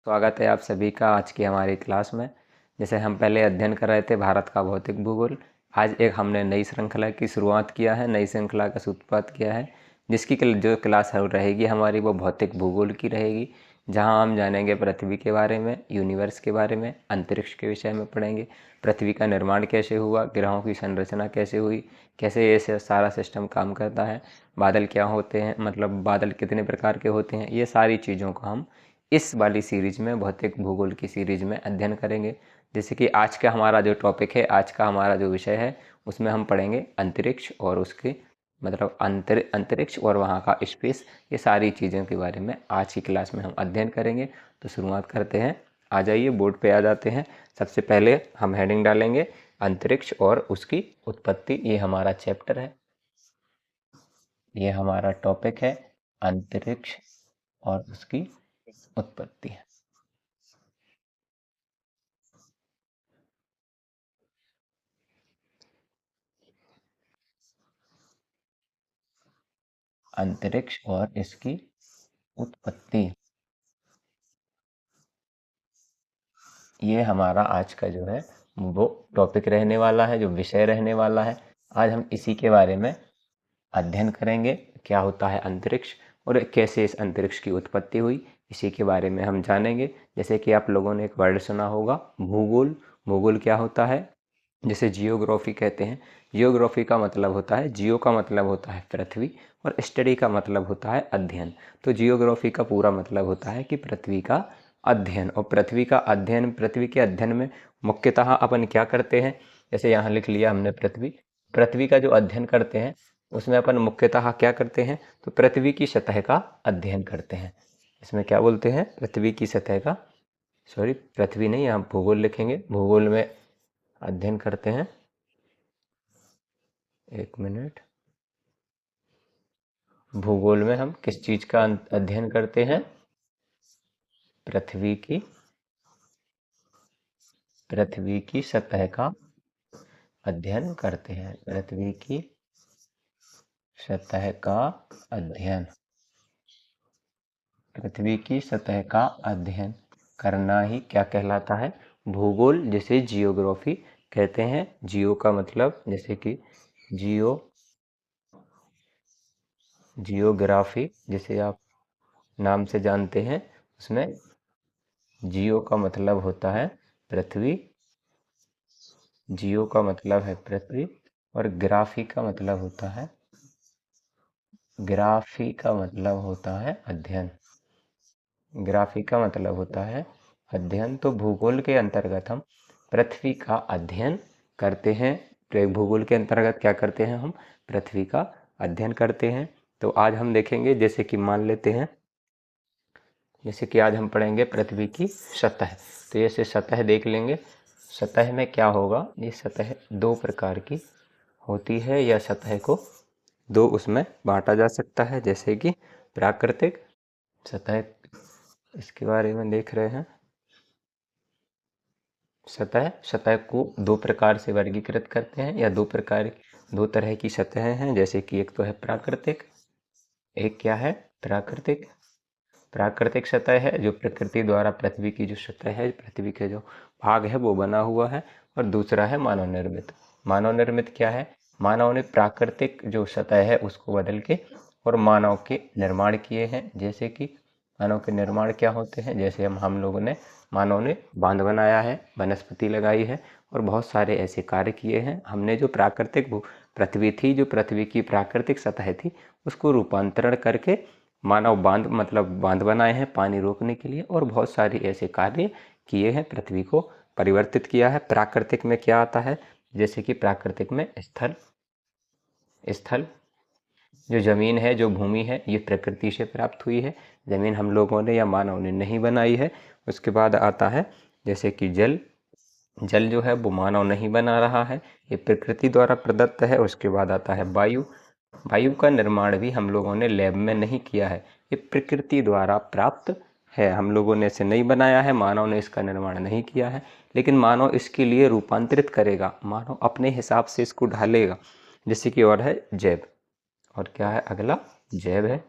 स्वागत है आप सभी का आज की हमारी क्लास में। जैसे हम पहले अध्ययन कर रहे थे भारत का भौतिक भूगोल, आज एक हमने नई श्रृंखला की शुरुआत किया है, नई श्रृंखला का सूत्रपात किया है, जिसकी जो क्लास रहेगी हमारी वो भौतिक भूगोल की रहेगी, जहां हम जानेंगे पृथ्वी के बारे में, यूनिवर्स के बारे में, अंतरिक्ष के विषय में पढ़ेंगे। पृथ्वी का निर्माण कैसे हुआ, ग्रहों की संरचना कैसे हुई, कैसे ये सारा सिस्टम काम करता है, बादल क्या होते हैं, मतलब बादल कितने प्रकार के होते हैं, ये सारी चीज़ों को हम इस वाली सीरीज में, भौतिक भूगोल की सीरीज में अध्ययन करेंगे। जैसे कि आज का हमारा जो टॉपिक है, आज का हमारा जो विषय है, उसमें हम पढ़ेंगे अंतरिक्ष और उसके मतलब अंतरिक्ष और वहाँ का स्पेस, ये सारी चीज़ों के बारे में आज की क्लास में हम अध्ययन करेंगे। तो शुरुआत करते हैं। आ जाइए, बोर्ड पे आ जाते हैं। सबसे पहले हम हेडिंग डालेंगे अंतरिक्ष और उसकी उत्पत्ति। ये हमारा चैप्टर है, ये हमारा टॉपिक है, अंतरिक्ष और उसकी उत्पत्ति। अंतरिक्ष और इसकी उत्पत्ति, ये हमारा आज का जो है वो टॉपिक रहने वाला है, जो विषय रहने वाला है। आज हम इसी के बारे में अध्ययन करेंगे, क्या होता है अंतरिक्ष और कैसे इस अंतरिक्ष की उत्पत्ति हुई, इसी के बारे में हम जानेंगे। जैसे कि आप लोगों ने एक वर्ड सुना होगा, भूगोल। भूगोल क्या होता है? जिसे जियोग्राफी कहते हैं। जियोग्राफी का मतलब होता है, जियो का मतलब होता है पृथ्वी और स्टडी का मतलब होता है अध्ययन। तो जियोग्राफी का पूरा मतलब होता है कि पृथ्वी का अध्ययन। और पृथ्वी का अध्ययन, पृथ्वी के अध्ययन में मुख्यतः अपन क्या करते हैं, जैसे यहाँ लिख लिया हमने पृथ्वी। पृथ्वी का जो अध्ययन करते हैं उसमें अपन मुख्यतः क्या करते हैं, तो पृथ्वी की सतह का अध्ययन करते हैं। इसमें क्या बोलते हैं, पृथ्वी की सतह का, सॉरी पृथ्वी नहीं, यहाँ भूगोल लिखेंगे, भूगोल में अध्ययन करते हैं। एक मिनट, भूगोल में हम किस चीज का अध्ययन करते हैं? पृथ्वी की सतह का अध्ययन करते हैं। पृथ्वी की सतह का अध्ययन, पृथ्वी की सतह का अध्ययन करना ही क्या कहलाता है? भूगोल, जिसे जियोग्राफी कहते हैं। जियो का मतलब, जैसे कि जियोग्राफी जिसे आप नाम से जानते हैं, उसमें जियो का मतलब होता है पृथ्वी, जियो का मतलब है पृथ्वी, और ग्राफी का मतलब होता है, ग्राफी का मतलब होता है अध्ययन। ग्राफी का मतलब होता है अध्ययन। तो भूगोल के अंतर्गत हम पृथ्वी का अध्ययन करते हैं। भूगोल के अंतर्गत क्या करते हैं हम? पृथ्वी का अध्ययन करते हैं। तो आज हम देखेंगे, जैसे कि मान लेते हैं, जैसे कि आज हम पढ़ेंगे पृथ्वी की सतह। तो ऐसे सतह देख लेंगे। सतह में क्या होगा, ये सतह दो प्रकार की होती है, या सतह को दो उसमें बांटा जा सकता है। जैसे कि प्राकृतिक सतह, इसके बारे में देख रहे हैं। सतह को दो प्रकार से वर्गीकृत करते हैं, या दो तरह की सतह हैं। जैसे कि एक तो है प्राकृतिक, एक क्या है? प्राकृतिक। प्राकृतिक सतह है जो प्रकृति द्वारा पृथ्वी की जो सतह है, पृथ्वी के जो भाग है वो बना हुआ है। और दूसरा है मानव निर्मित। मानव निर्मित क्या है? मानव ने प्राकृतिक जो सतह है उसको बदल के और मानव के निर्माण किए हैं। जैसे कि मानव के निर्माण क्या होते हैं, जैसे हम लोगों ने, मानव ने बांध बनाया है, वनस्पति लगाई है, और बहुत सारे ऐसे कार्य किए हैं। हमने जो प्राकृतिक पृथ्वी थी, जो पृथ्वी की प्राकृतिक सतह थी, उसको रूपांतरण करके मानव बांध बनाए हैं पानी रोकने के लिए, और बहुत सारे ऐसे कार्य किए हैं, पृथ्वी को परिवर्तित किया है। प्राकृतिक में क्या आता है, जैसे कि प्राकृतिक में स्थल जो जमीन है, जो भूमि है, ये प्रकृति से प्राप्त हुई है। जमीन हम लोगों ने या मानव ने नहीं बनाई है। उसके बाद आता है जैसे कि जल जो है वो मानव नहीं बना रहा है, ये प्रकृति द्वारा प्रदत्त है। उसके बाद आता है वायु। वायु का निर्माण भी हम लोगों ने लैब में नहीं किया है, ये प्रकृति द्वारा प्राप्त है। हम लोगों ने इसे नहीं बनाया है, मानव ने इसका निर्माण नहीं किया है, लेकिन मानव इसके लिए रूपांतरित करेगा, मानव अपने हिसाब से इसको ढालेगा। जैसे कि और है जैव, और क्या है अगला? जैव है।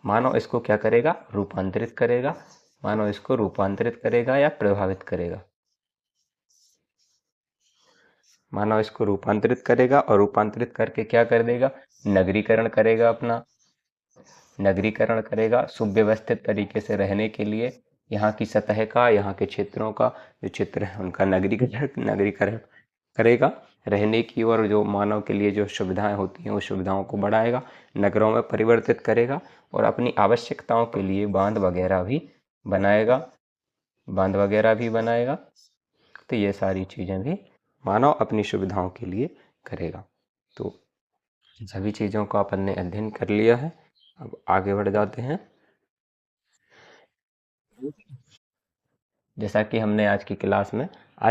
मानव इसको क्या करेगा? रूपांतरित करेगा। मानव इसको रूपांतरित करेगा या प्रभावित करेगा? मानव इसको रूपांतरित करेगा और रूपांतरित करके क्या कर देगा? नगरीकरण करेगा अपना, नगरीकरण करेगा सुव्यवस्थित तरीके से रहने के लिए। यहाँ की सतह का, यहाँ के क्षेत्रों का जो चित्र है उनका नगरीकरण करेगा। रहने की और जो मानव के लिए जो सुविधाएं होती हैं उस सुविधाओं को बढ़ाएगा, नगरों में परिवर्तित करेगा और अपनी आवश्यकताओं के लिए बांध वगैरह भी बनाएगा, बांध वगैरह भी बनाएगा। तो ये सारी चीज़ें भी मानव अपनी सुविधाओं के लिए करेगा। तो सभी चीज़ों का अपन ने अध्ययन कर लिया है। अब आगे बढ़ जाते हैं। जैसा कि हमने आज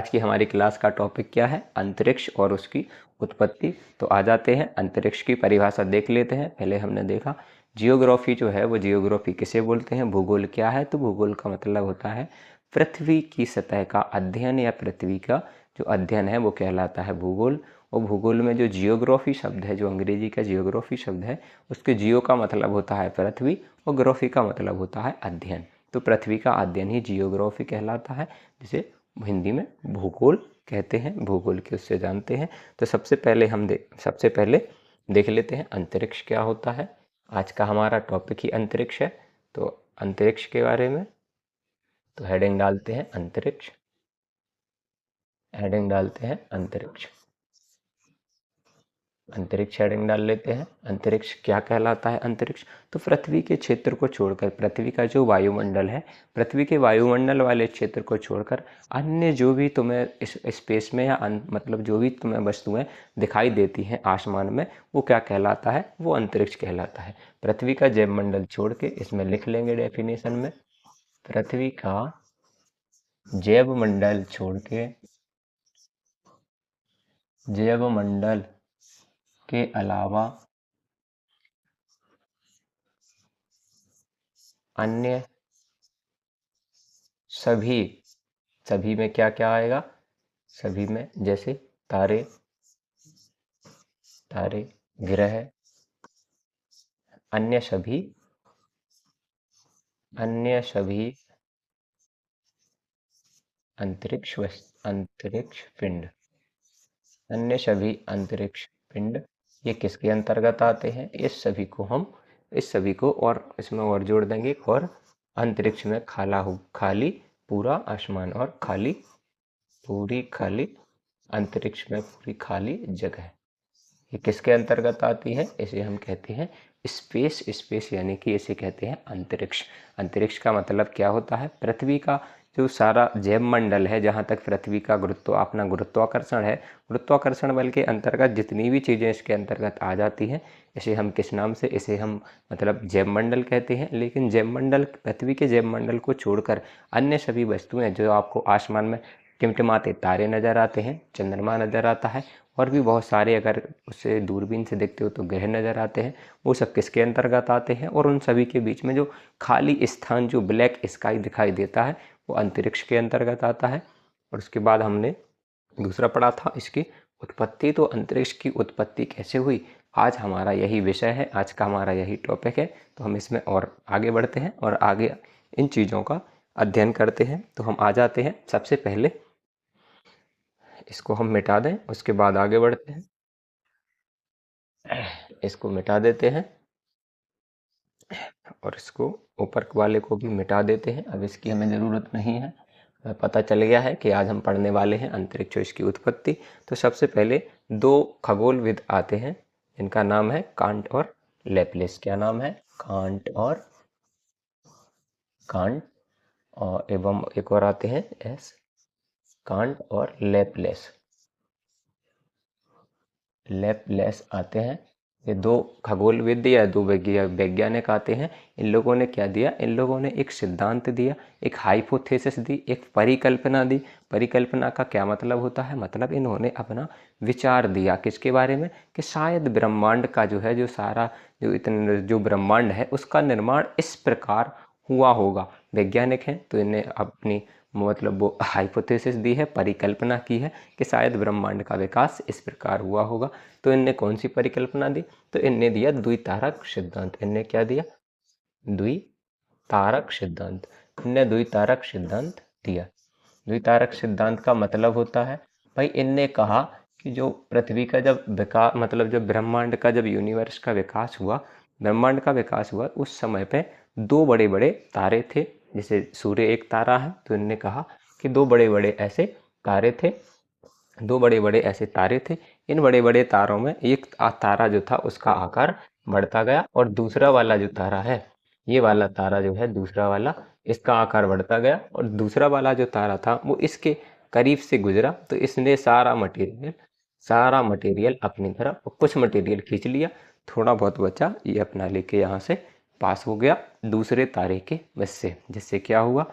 की हमारी क्लास का टॉपिक क्या है? अंतरिक्ष और उसकी उत्पत्ति। तो आ जाते हैं, अंतरिक्ष की परिभाषा देख लेते हैं। पहले हमने देखा जियोग्राफी जो है वो जियोग्राफी किसे बोलते हैं, भूगोल क्या है? तो भूगोल का मतलब होता है पृथ्वी की सतह का अध्ययन या पृथ्वी का जो अध्ययन है वो कहलाता है भूगोल। और भूगोल में जो जियोग्राफी शब्द है, जो अंग्रेजी का जियोग्राफी शब्द है, उसके जियो का मतलब होता है पृथ्वी और ग्राफी का मतलब होता है अध्ययन। तो पृथ्वी का अध्ययन ही जियोग्राफी कहलाता है, जिसे हिंदी में भूगोल कहते हैं। भूगोल के उससे जानते हैं। तो सबसे पहले देख लेते हैं अंतरिक्ष क्या होता है। आज का हमारा टॉपिक ही अंतरिक्ष है। तो अंतरिक्ष के बारे में तो हेडिंग डालते हैं अंतरिक्ष, हेडिंग डालते हैं अंतरिक्ष, अंतरिक्ष हेडिंग डाल लेते हैं। अंतरिक्ष क्या कहलाता है? अंतरिक्ष तो पृथ्वी के क्षेत्र को छोड़कर, पृथ्वी का जो वायुमंडल है, पृथ्वी के वायुमंडल वाले क्षेत्र को छोड़कर अन्य जो भी तुम्हें इस स्पेस में या मतलब जो भी तुम्हें वस्तुएं दिखाई देती हैं आसमान में, वो क्या कहलाता है? वो अंतरिक्ष कहलाता है। पृथ्वी का जैवमंडल छोड़ के इसमें लिख लेंगे डेफिनेशन में, पृथ्वी का जैवमंडल छोड़ के, जैवमंडल के अलावा अन्य सभी, सभी में क्या क्या आएगा? सभी में जैसे तारे, तारे, ग्रह, अन्य सभी, अन्य सभी अंतरिक्ष पिंड, अन्य सभी अंतरिक्ष पिंड ये किसके अंतर्गत आते हैं? इस सभी को और इसमें और जोड़ देंगे और अंतरिक्ष में खाली पूरा आसमान और पूरी खाली अंतरिक्ष में पूरी खाली जगह, ये किसके अंतर्गत आती है? इसे हम कहते हैं स्पेस यानी कि इसे कहते हैं अंतरिक्ष। अंतरिक्ष का मतलब क्या होता है? पृथ्वी का जो सारा जैवमंडल है, जहाँ तक पृथ्वी का अपना गुरुत्वाकर्षण है, गुरुत्वाकर्षण बल के अंतर्गत जितनी भी चीज़ें इसके अंतर्गत आ जाती हैं, इसे हम किस नाम से, इसे हम मतलब जैवमंडल कहते हैं। लेकिन जैवमंडल, पृथ्वी के जैवमंडल को छोड़कर अन्य सभी वस्तुएं जो आपको आसमान में टिमटिमाते तारे नज़र आते हैं, चंद्रमा नज़र आता है और भी बहुत सारे, अगर उससे दूरबीन से देखते हो तो ग्रह नज़र आते हैं, वो सब किसके अंतर्गत आते हैं? और उन सभी के बीच में जो खाली स्थान, जो ब्लैक स्काई दिखाई देता है, वो अंतरिक्ष के अंतर्गत आता है। और उसके बाद हमने दूसरा पढ़ा था इसकी उत्पत्ति। तो अंतरिक्ष की उत्पत्ति कैसे हुई, आज हमारा यही विषय है, आज का हमारा यही टॉपिक है। तो हम इसमें और आगे बढ़ते हैं और आगे इन चीज़ों का अध्ययन करते हैं। तो हम आ जाते हैं, सबसे पहले इसको हम मिटा दें, उसके बाद आगे बढ़ते हैं। इसको मिटा देते हैं और इसको ऊपर वाले को भी मिटा देते हैं। अब इसकी हमें ज़रूरत नहीं है। पता चल गया है कि आज हम पढ़ने वाले हैं अंतरिक्ष और इसकी उत्पत्ति। तो सबसे पहले दो खगोलविद आते हैं, इनका नाम है कांट और लैपलेस। क्या नाम है? कांट और एवं एक और आते हैं कांट और लैपलेस आते हैं। ये दो खगोलविद या दो वैज्ञानिक आते हैं। इन लोगों ने क्या दिया? इन लोगों ने एक सिद्धांत दिया, एक हाइपोथेसिस दी, एक परिकल्पना दी। परिकल्पना का क्या मतलब होता है? मतलब इन्होंने अपना विचार दिया किसके बारे में? कि शायद ब्रह्मांड का जो है, जो सारा जो ब्रह्मांड है उसका निर्माण इस प्रकार हुआ होगा। वैज्ञानिक हैं तो इन्हें अपनी मतलब वो हाइपोथेसिस दी है, परिकल्पना की है कि शायद ब्रह्मांड का विकास इस प्रकार हुआ होगा। तो इनने कौन सी परिकल्पना दी? तो इनने दिया द्वितारक सिद्धांत। इनने क्या दिया? द्वितारक सिद्धांत। इनने द्वितारक सिद्धांत दिया। द्वितारक सिद्धांत का मतलब होता है भाई, इनने कहा कि जो पृथ्वी का जब विकास, मतलब जब ब्रह्मांड का, जब यूनिवर्स का विकास हुआ, ब्रह्मांड का विकास हुआ, उस समय पे दो बड़े बड़े तारे थे। जैसे सूर्य एक तारा है, तो इनने कहा कि दो बड़े बड़े ऐसे तारे थे, दो बड़े बड़े ऐसे तारे थे। इन बड़े बड़े तारों में एक तारा जो था उसका आकार बढ़ता गया, और दूसरा वाला जो तारा है, ये वाला तारा जो है दूसरा वाला, इसका आकार बढ़ता गया, और दूसरा वाला जो तारा था वो इसके करीब से गुजरा, तो इसने सारा मटेरियल अपनी तरफ, कुछ मटेरियल खींच लिया, थोड़ा बहुत बचा, ये अपना लेके यहाँ से पास हो गया दूसरे तारे के वजह से। जिससे क्या हुआ,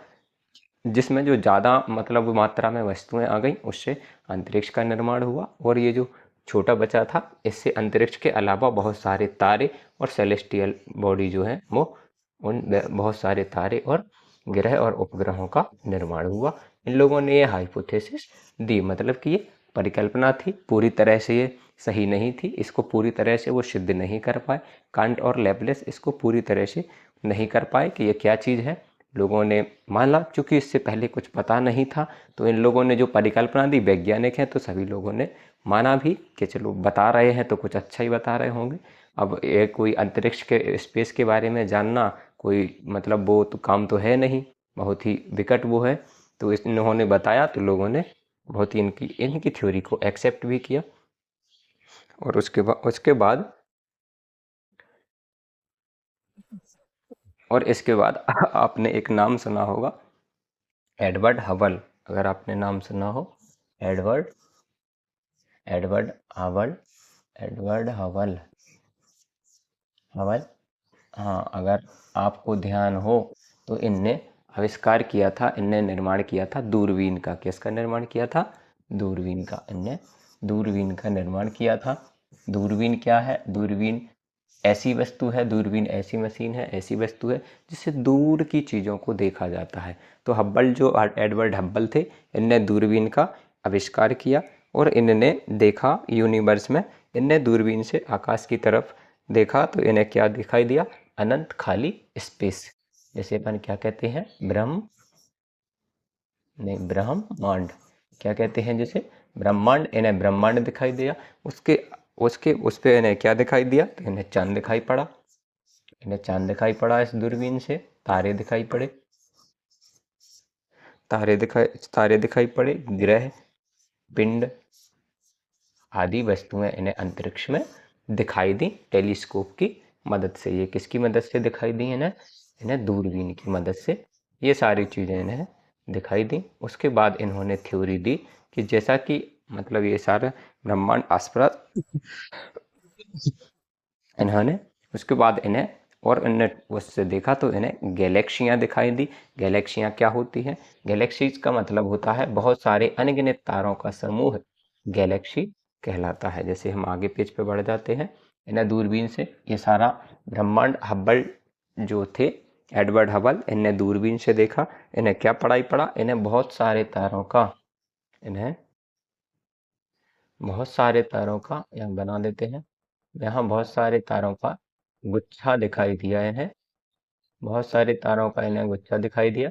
जिसमें जो ज़्यादा मतलब मात्रा में वस्तुएं आ गई, उससे अंतरिक्ष का निर्माण हुआ, और ये जो छोटा बचा था, इससे अंतरिक्ष के अलावा बहुत सारे तारे और सेलेस्टियल बॉडी जो है वो, उन बहुत सारे तारे और ग्रह और उपग्रहों का निर्माण हुआ। इन लोगों ने ये हाइपोथेसिस दी, मतलब कि ये परिकल्पना थी, पूरी तरह से ये सही नहीं थी, इसको पूरी तरह से वो सिद्ध नहीं कर पाए। कांट और लेबलेस इसको पूरी तरह से नहीं कर पाए कि ये क्या चीज़ है। लोगों ने माना, चूंकि इससे पहले कुछ पता नहीं था, तो इन लोगों ने जो परिकल्पना दी, वैज्ञानिक हैं तो सभी लोगों ने माना भी कि चलो बता रहे हैं तो कुछ अच्छा ही बता रहे होंगे। अब ये कोई अंतरिक्ष के, स्पेस के बारे में जानना कोई मतलब वो तो काम तो है नहीं, बहुत ही विकट वो है। तो इन्होंने बताया तो लोगों ने बहुत ही इनकी थ्योरी को एक्सेप्ट भी किया। और इसके बाद आपने एक नाम सुना होगा, एडवर्ड हबल। अगर आपने नाम सुना हो, Edward Edward Hubble Edward Hubble Hubble हाँ, अगर आपको ध्यान हो तो इनने आविष्कार किया था, इनने निर्माण किया था दूरबीन का। किसका निर्माण किया था? दूरबीन का। इनने दूरबीन का निर्माण किया था। दूरबीन क्या है? दूरबीन ऐसी वस्तु है, दूरबीन ऐसी मशीन है, ऐसी वस्तु है जिससे दूर की चीज़ों को देखा जाता है। तो हब्बल, जो एडवर्ड हब्बल थे, इनने दूरबीन का आविष्कार किया, और इनने देखा यूनिवर्स में, इनने दूरबीन से आकाश की तरफ देखा तो इन्हें क्या दिखाई दिया? अनंत खाली स्पेस, जैसे अपन क्या कहते हैं, ब्रह्मांड। क्या कहते हैं जैसे ब्रह्मांड, इन्हें ब्रह्मांड दिखाई दिया। उसके उसके उस पे इन्हें क्या दिखाई दिया? तो इन्हें चांद दिखाई पड़ा। इन्हें चांद दिखाई पड़ा इस दूरबीन से, तारे दिखाई पड़े, तारे दिखाई पड़े, ग्रह, पिंड आदि वस्तुएं इन्हें अंतरिक्ष में दिखाई दी टेलीस्कोप की मदद से। ये किसकी मदद से दिखाई दी? इन्हें दूरबीन की मदद से ये सारी चीज़ें इन्हें दिखाई दी। उसके बाद इन्होंने थ्योरी दी कि जैसा कि मतलब ये सारा ब्रह्मांड आसपास, इन्होंने उसके बाद इन्हें उससे देखा तो इन्हें गैलेक्सियाँ दिखाई दी। गैलेक्सियाँ क्या होती हैं? गैलेक्सीज का मतलब होता है बहुत सारे अनगिनत तारों का समूह, गैलेक्सी कहलाता है। जैसे हम आगे पेज पे बढ़ जाते हैं, इन्हें दूरबीन से ये सारा ब्रह्मांड, हब्बल जो थे, एडवर्ड हबल, इन्हें दूरबीन से देखा। इन्हें क्या पड़ा? इन्हें बहुत सारे तारों का, इन्हें बहुत सारे तारों का, यहाँ बना देते हैं, यहाँ बहुत सारे तारों का गुच्छा दिखाई दिया। इन्हें बहुत सारे तारों का इन्हें गुच्छा दिखाई दिया,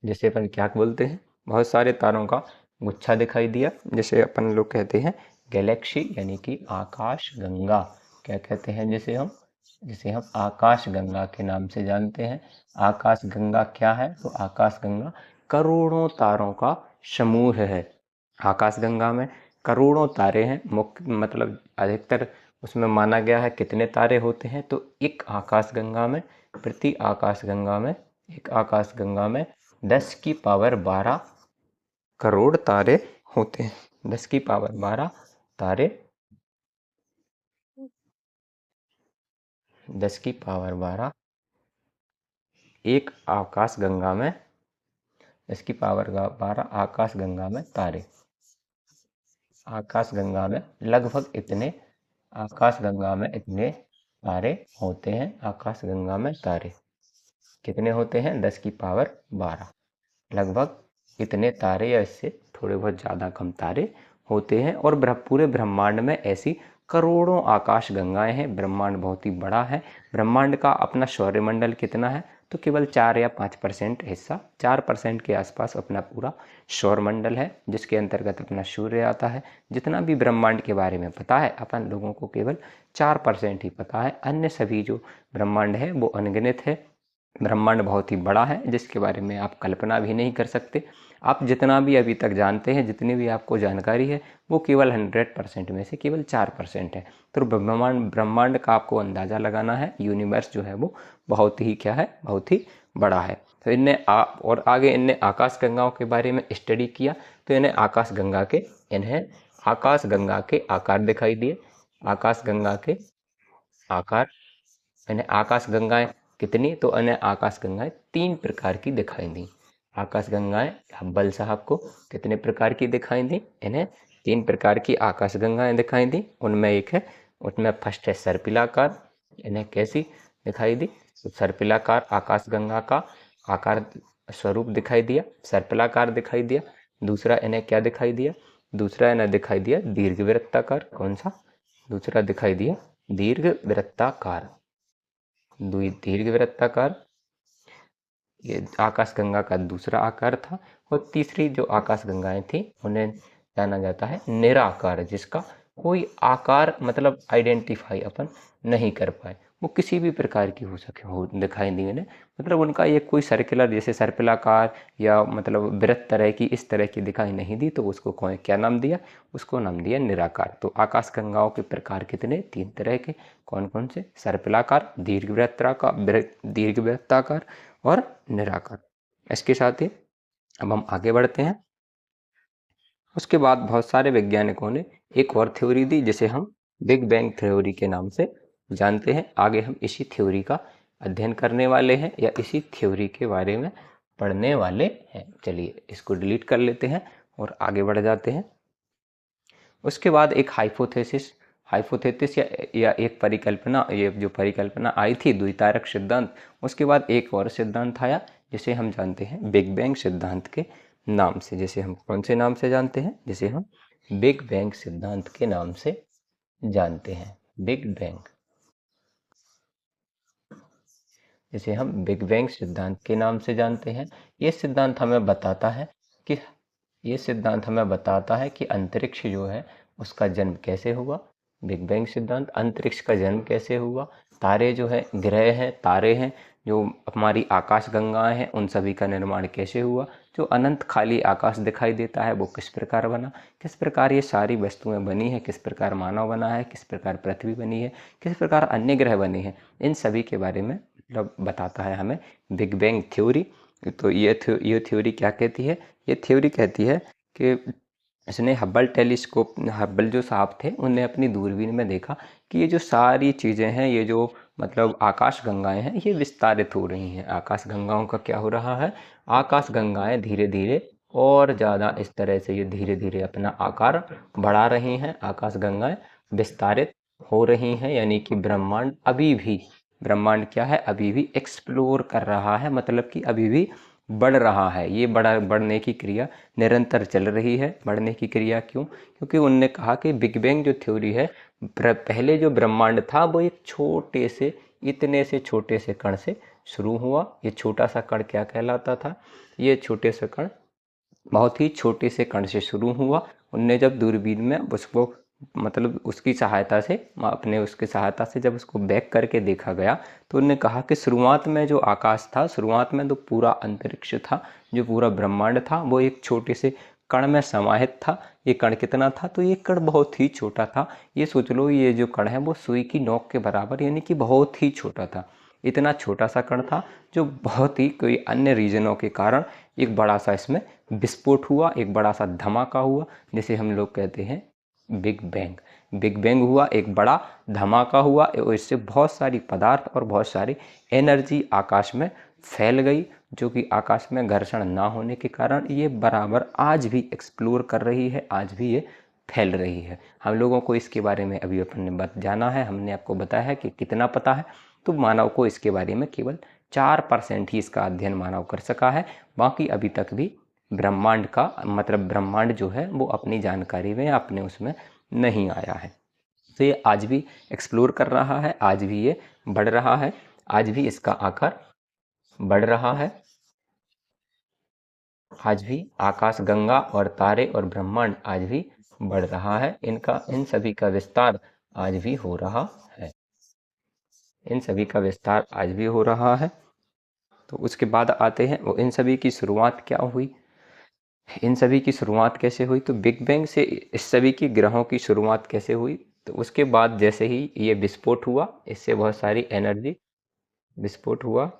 जैसे अपन क्या बोलते हैं, बहुत सारे तारों का गुच्छा दिखाई दिया, जैसे अपन लोग कहते हैं गैलेक्सी, यानी कि आकाश गंगा। क्या कहते हैं? जिसे हम आकाश गंगा के नाम से जानते हैं। आकाश गंगा क्या है? तो आकाश गंगा करोड़ों तारों का समूह है। आकाश गंगा में करोड़ों तारे हैं। मुख्य मतलब अधिकतर उसमें माना गया है कितने तारे होते हैं? तो एक आकाश गंगा में, एक आकाश गंगा में 10 की पावर 12 करोड़ तारे होते हैं। 10 की पावर 12 तारे, 10 की पावर 12 एक आकाश गंगा में, 10 की पावर 12 आकाश गंगा में तारे। आकाश गंगा में लगभग इतने, आकाश गंगा में इतने तारे होते हैं। आकाश गंगा में तारे कितने होते हैं? 10 की पावर 12, लगभग इतने तारे या इससे थोड़े बहुत ज़्यादा कम तारे होते हैं। और पूरे ब्रह्मांड में ऐसी करोड़ों आकाश गंगाएं हैं। ब्रह्मांड बहुत ही बड़ा है। ब्रह्मांड का अपना सौरमंडल कितना है? तो केवल 4 या 5% हिस्सा, 4% के आसपास अपना पूरा सौरमंडल है, जिसके अंतर्गत अपना सूर्य आता है। जितना भी ब्रह्मांड के बारे में पता है अपन लोगों को केवल 4% ही पता है। अन्य सभी जो ब्रह्मांड है वो अनगिनत है। ब्रह्मांड बहुत ही बड़ा है, जिसके बारे में आप कल्पना भी नहीं कर सकते। आप जितना भी अभी तक जानते हैं, जितनी भी आपको जानकारी है, वो केवल 100% में से केवल 4% है। तो ब्रह्मांड का आपको अंदाज़ा लगाना है। यूनिवर्स जो है वो बहुत ही क्या है, बहुत ही बड़ा है। तो और आगे इनने आकाश गंगाओं के बारे में स्टडी किया, तो इन्हें आकाश गंगा के आकार दिखाई दिए। आकाश गंगा के आकार, इन्हें आकाश गंगाएं कितनी, तो इन्हें आकाश गंगाएं 3 प्रकार की दिखाई दी। आकाश गंगाएं हब्बल साहब को कितने प्रकार की दिखाई दी, इन्हें 3 प्रकार की आकाश गंगाएं दिखाई दी। उनमें फर्स्ट है सर्पिलाकार। इन्हें कैसी दिखाई दी, तो सर्पिलाकार आकाश गंगा का आकार स्वरूप दिखाई दिया, सर्पिलाकार दिखाई दिया। दूसरा इन्हें क्या दिखाई दिया, दूसरा इन्हें दिखाई दिया दीर्घवृत्ताकार। कौन सा, दूसरा दिखाई दिया दीर्घवृत्ताकार। दीर्घवृत्ताकार ये आकाश गंगा का दूसरा आकार था। और तीसरी जो आकाश गंगाएं थी उन्हें जाना जाता है निराकार, जिसका कोई आकार मतलब आइडेंटिफाई अपन नहीं कर पाए। वो किसी भी प्रकार की हो दिखाई दी उन्हें, मतलब उनका ये कोई सर्कुलर जैसे सर्पिलाकार या मतलब वृत्त तरह की इस तरह की दिखाई नहीं दी, तो उसको क्या नाम दिया, उसको नाम दिया निराकार। तो आकाश गंगाओं के प्रकार कितने, 3 तरह के। कौन कौन से, सर्पिलाकार, दीर्घवृत्ताकार और निराकार। इसके साथ ही अब हम आगे बढ़ते हैं। उसके बाद बहुत सारे वैज्ञानिकों ने एक और थ्योरी दी, जिसे हम बिग बैंग थ्योरी के नाम से जानते हैं। आगे हम इसी थ्योरी का अध्ययन करने वाले हैं या इसी थ्योरी के बारे में पढ़ने वाले हैं। चलिए इसको डिलीट कर लेते हैं और आगे बढ़ जाते हैं। उसके बाद एक हाइपोथेसिस या एक परिकल्पना, ये जो परिकल्पना आई थी द्वितारक सिद्धांत, उसके बाद एक और सिद्धांत आया जिसे हम जानते हैं बिग बैंग सिद्धांत के नाम से। जिसे हम कौन से नाम से जानते हैं, जिसे हम बिग बैंग सिद्धांत के नाम से जानते हैं। बिग बैंग, जिसे हम बिग बैंग सिद्धांत के नाम से जानते हैं। ये सिद्धांत हमें बताता है कि अंतरिक्ष जो है उसका जन्म कैसे हुआ। बिग बैंग सिद्धांत, अंतरिक्ष का जन्म कैसे हुआ, तारे जो है, ग्रह हैं, तारे हैं, जो हमारी आकाश गंगाएं हैं, उन सभी का निर्माण कैसे हुआ, जो अनंत खाली आकाश दिखाई देता है वो किस प्रकार बना, किस प्रकार ये सारी वस्तुएं बनी हैं, किस प्रकार मानव बना है, किस प्रकार पृथ्वी बनी है, किस प्रकार अन्य ग्रह बने हैं, इन सभी के बारे में मतलब बताता है हमें बिग बैंग थ्योरी। तो ये थ्योरी क्या कहती है, ये थ्योरी कहती है कि इसने हब्बल जो साहब थे, उनने अपनी दूरबीन में देखा कि ये जो सारी चीज़ें हैं, ये जो मतलब आकाश गंगाएं हैं, ये विस्तारित हो रही हैं। आकाश गंगाओं का क्या हो रहा है, आकाश गंगाएं धीरे धीरे और ज़्यादा इस तरह से ये धीरे धीरे अपना आकार बढ़ा रही हैं। आकाश गंगाएं विस्तारित हो रही हैं, यानी कि ब्रह्मांड क्या है, अभी भी एक्सप्लोर कर रहा है, मतलब कि अभी भी बढ़ रहा है। ये बढ़ने की क्रिया निरंतर चल रही है। बढ़ने की क्रिया क्यों, क्योंकि उनने कहा कि बिग बैंग जो थ्योरी है, पहले जो ब्रह्मांड था वो एक इतने से छोटे से कण से शुरू हुआ। ये छोटा सा कण क्या कहलाता था, ये छोटे से कण बहुत ही छोटे से कण से शुरू हुआ। उनने जब दूरबीन में उसको मतलब उसकी सहायता से जब उसको बैक करके देखा गया, तो उन्होंने कहा कि शुरुआत में जो आकाश था, शुरुआत में तो पूरा अंतरिक्ष था, जो पूरा ब्रह्मांड था, वो एक छोटे से कण में समाहित था। ये कण कितना था, तो ये कण बहुत ही छोटा था। ये सोच लो, ये जो कण है वो सुई की नोक के बराबर, यानी कि बहुत ही छोटा था। इतना छोटा सा कण था जो बहुत ही कोई अन्य रीजनों के कारण एक बड़ा सा इसमें विस्फोट हुआ, एक बड़ा सा धमाका हुआ, जिसे हम लोग कहते हैं बिग बैंग हुआ, एक बड़ा धमाका हुआ और इससे बहुत सारी पदार्थ और बहुत सारी एनर्जी आकाश में फैल गई, जो कि आकाश में घर्षण ना होने के कारण ये बराबर आज भी एक्सप्लोर कर रही है, आज भी ये फैल रही है। हम लोगों को इसके बारे में अभी अपन ने जाना है, हमने आपको बताया है कि कितना पता है, तो मानव को इसके बारे में केवल 4% ही इसका अध्ययन मानव कर सका है। बाकी अभी तक भी ब्रह्मांड जो है वो अपनी जानकारी में, अपने उसमें नहीं आया है। तो ये आज भी एक्सप्लोर कर रहा है, आज भी ये बढ़ रहा है, आज भी इसका आकार बढ़ रहा है। आज भी आकाश गंगा और तारे और ब्रह्मांड आज भी बढ़ रहा है। इन सभी का विस्तार आज भी हो रहा है। इन सभी का विस्तार आज भी हो रहा है। तो उसके बाद आते हैं वो इन सभी की शुरुआत क्या हुई। इन सभी की शुरुआत कैसे हुई, तो बिग बैंग से इस सभी की ग्रहों की शुरुआत कैसे हुई। तो उसके बाद जैसे ही ये विस्फोट हुआ, इससे बहुत सारी एनर्जी विस्फोट हुआ,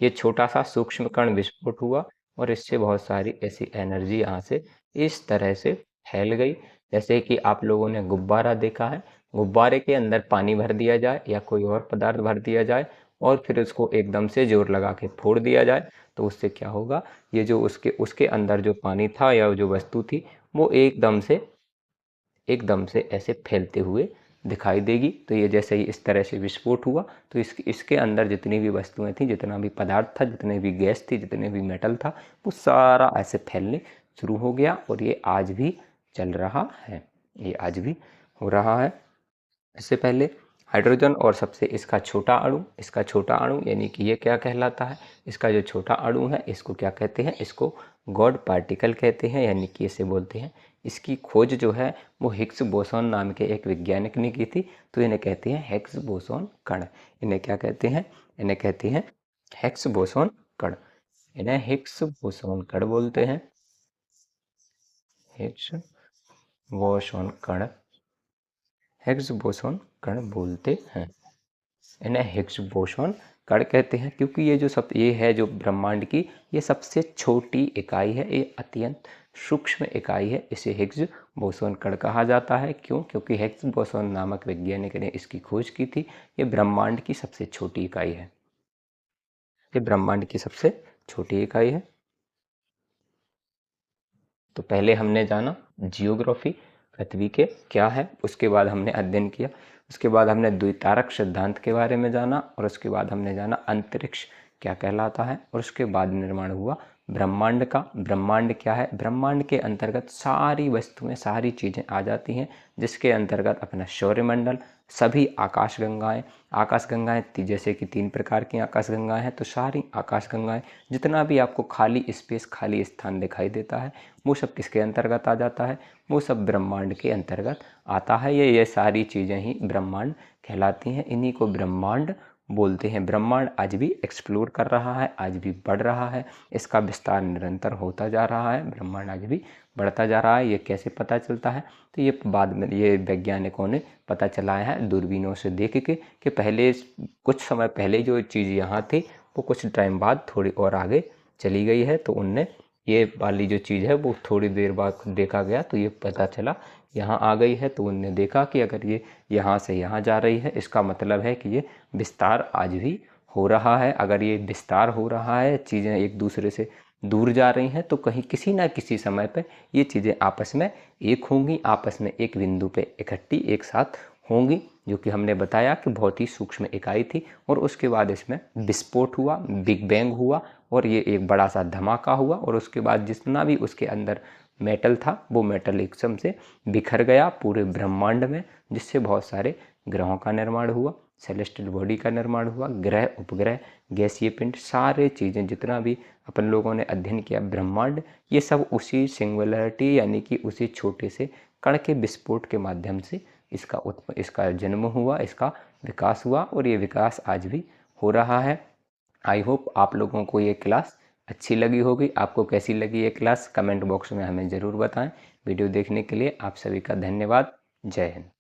ये छोटा सा सूक्ष्म कण विस्फोट हुआ और इससे बहुत सारी ऐसी एनर्जी यहाँ से इस तरह से फैल गई। जैसे कि आप लोगों ने गुब्बारा देखा है, गुब्बारे के अंदर पानी भर दिया जाए या कोई और पदार्थ भर दिया जाए और फिर उसको एकदम से जोर लगा के फोड़ दिया जाए, तो उससे क्या होगा, ये जो उसके उसके अंदर जो पानी था या जो वस्तु थी वो एकदम से ऐसे फैलते हुए दिखाई देगी। तो ये जैसे ही इस तरह से विस्फोट हुआ तो इसके अंदर जितनी भी वस्तुएं थी, जितना भी पदार्थ था, जितने भी गैस थी, जितने भी मेटल था, वो सारा ऐसे फैलने शुरू हो गया और ये आज भी चल रहा है, ये आज भी हो रहा है। इससे पहले हाइड्रोजन और सबसे इसका छोटा अणु यानी कि ये क्या कहलाता है, इसका जो छोटा अणु है इसको क्या कहते हैं, इसको गॉड पार्टिकल कहते हैं, यानी कि इसे बोलते हैं। इसकी खोज जो है वो हिग्स बोसॉन नाम के एक वैज्ञानिक ने की थी। तो इन्हें कहते हैं हिग्स बोसॉन कण। इन्हें क्या कहते हैं, इन्हें कहते हैं हिग्स बोसॉन कण। इन्हें हिग्स बोसॉन कण बोलते हैं, हिग्स बोसॉन कण, हिग्स बोसॉन कण बोलते हैं। इन्हें हिग्स बोसॉन कण कहते हैं क्योंकि ये है जो ब्रह्मांड की ये सबसे छोटी इकाई है, ये अत्यंत सूक्ष्म इकाई है। इसे हिग्स बोसॉन कण कहा जाता है। क्यों? क्योंकि हिग्स बोसॉन नामक वैज्ञानिक ने इसकी खोज की थी। ये ब्रह्मांड की सबसे छोटी इकाई है, ये ब्रह्मांड की सबसे छोटी इकाई है। तो पहले हमने जाना जियोग्राफी पृथ्वी के क्या है, उसके बाद हमने अध्ययन किया, उसके बाद हमने द्वितारक सिद्धांत के बारे में जाना और उसके बाद हमने जाना अंतरिक्ष क्या कहलाता है और उसके बाद निर्माण हुआ ब्रह्मांड का। ब्रह्मांड क्या है, ब्रह्मांड के अंतर्गत सारी वस्तुएं, सारी चीज़ें आ जाती हैं, जिसके अंतर्गत अपना सौरमंडल, सभी आकाशगंगाएं जैसे कि 3 प्रकार की आकाशगंगाएं हैं। तो सारी आकाशगंगाएं, जितना भी आपको खाली स्पेस, खाली स्थान दिखाई देता है, वो सब किसके अंतर्गत आ जाता है, वो सब ब्रह्मांड के अंतर्गत आता है। ये सारी चीज़ें ही ब्रह्मांड कहलाती हैं, इन्हीं को ब्रह्मांड बोलते हैं। ब्रह्मांड आज भी एक्सप्लोर कर रहा है, आज भी बढ़ रहा है, इसका विस्तार निरंतर होता जा रहा है, ब्रह्मांड आज भी बढ़ता जा रहा है। ये कैसे पता चलता है, तो ये बाद में ये वैज्ञानिकों ने पता चलाया है दूरबीनों से देख के कि पहले कुछ समय पहले जो चीज़ यहाँ थी वो कुछ टाइम बाद थोड़ी और आगे चली गई है। तो उनने ये वाली जो चीज़ है वो थोड़ी देर बाद देखा गया तो ये पता चला यहाँ आ गई है। तो उनने देखा कि अगर ये यहाँ से यहाँ जा रही है, इसका मतलब है कि ये विस्तार आज भी हो रहा है। अगर ये विस्तार हो रहा है, चीज़ें एक दूसरे से दूर जा रही हैं, तो कहीं किसी ना किसी समय पे ये चीज़ें आपस में एक होंगी, आपस में एक बिंदु पे इकट्ठी एक साथ होंगी, जो कि हमने बताया कि बहुत ही सूक्ष्म इकाई थी। और उसके बाद इसमें विस्फोट हुआ, बिग बैंग हुआ और ये एक बड़ा सा धमाका हुआ और उसके बाद जितना भी उसके अंदर मेटल था वो मेटल एकदम से बिखर गया पूरे ब्रह्मांड में, जिससे बहुत सारे ग्रहों का निर्माण हुआ, सेलेस्टियल बॉडी का निर्माण हुआ, ग्रह, उपग्रह, गैसीय पिंड, सारे चीज़ें जितना भी अपन लोगों ने अध्ययन किया ब्रह्मांड, ये सब उसी सिंगुलरिटी यानी कि उसी छोटे से कण के विस्फोट के माध्यम से इसका जन्म हुआ, इसका विकास हुआ और ये विकास आज भी हो रहा है। आई होप आप लोगों को ये क्लास अच्छी लगी होगी। आपको कैसी लगी ये क्लास कमेंट बॉक्स में हमें ज़रूर बताएं। वीडियो देखने के लिए आप सभी का धन्यवाद। जय हिंद।